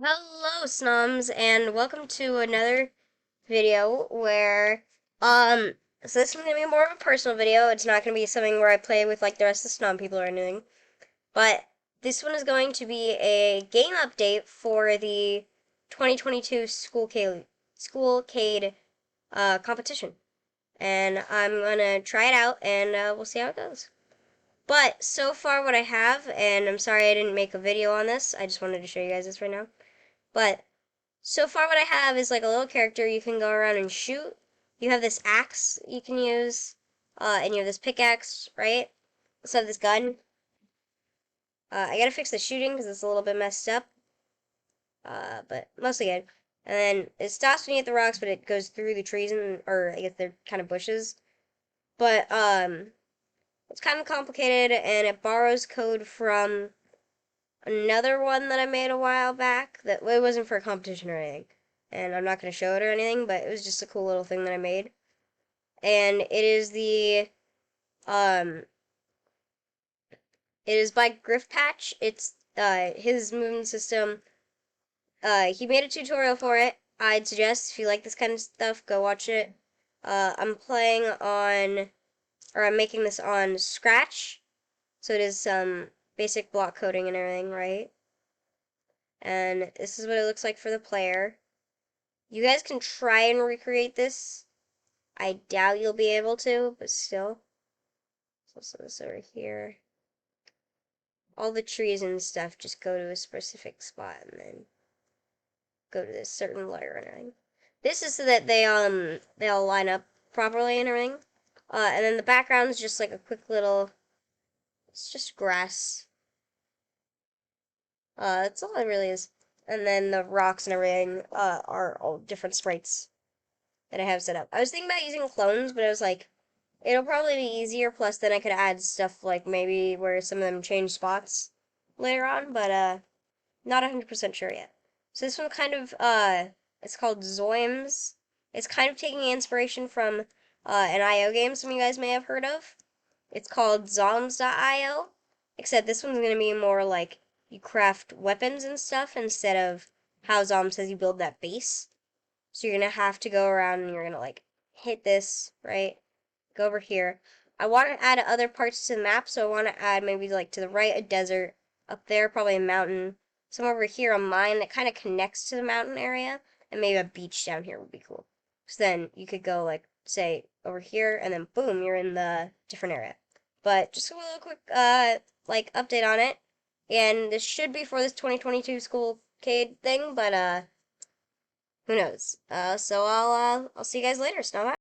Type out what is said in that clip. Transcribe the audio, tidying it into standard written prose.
Hello, Snums, and welcome to another video where, so this is going to be more of a personal video. It's not going to be something where I play with, like, the rest of the Snom people or anything. But this one is going to be a game update for the 2022 Skoolcade competition. And I'm going to try it out, and we'll see how it goes. But so far what I have, and I'm sorry I didn't make a video on this, I just wanted to show you guys this right now. But so far what I have is like a little character you can go around and shoot. You have this axe you can use, and you have this pickaxe, right? So this gun. I gotta fix the shooting because it's a little bit messed up, but mostly good. And then it stops when you hit the rocks, but it goes through the trees or I guess they're kind of bushes. But it's kind of complicated, and it borrows code from another one that I made a while back. That it wasn't for a competition or anything, and I'm not going to show it or anything, but it was just a cool little thing that I made. And um it is by Griff Patch. It's his movement system. He made a tutorial for it. I'd suggest if you like this kind of stuff, go watch it. I'm playing on, or I'm making this on Scratch, so it is some basic block coding and everything, right? And this is what it looks like for the player. You guys can try and recreate this. I doubt you'll be able to, but still. So set this over here. All the trees and stuff just go to a specific spot and then go to this certain layer and everything. This is so that they all line up properly and everything. And then the background is just like a quick little, it's just grass. That's all it really is. And then the rocks and everything are all different sprites that I have set up. I was thinking about using clones, but I was like, it'll probably be easier, plus then I could add stuff like maybe where some of them change spots later on, but not 100% sure yet. So this one kind of it's called Zoims. It's kind of taking inspiration from an IO game some of you guys may have heard of. It's called Zoms.io, except this one's gonna be more like you craft weapons and stuff instead of how Zom says you build that base. So you're gonna have to go around and you're gonna like hit this, right? Go over here. I want to add other parts to the map, so I want to add maybe like to the right a desert, up there probably a mountain, some over here a mine that kind of connects to the mountain area, and maybe a beach down here would be cool. So then you could go like say over here, and then boom, you're in the different area. But just a little quick like update on it, and this should be for this 2022 Skoolcade thing, but who knows? So I'll see you guys later. Snow.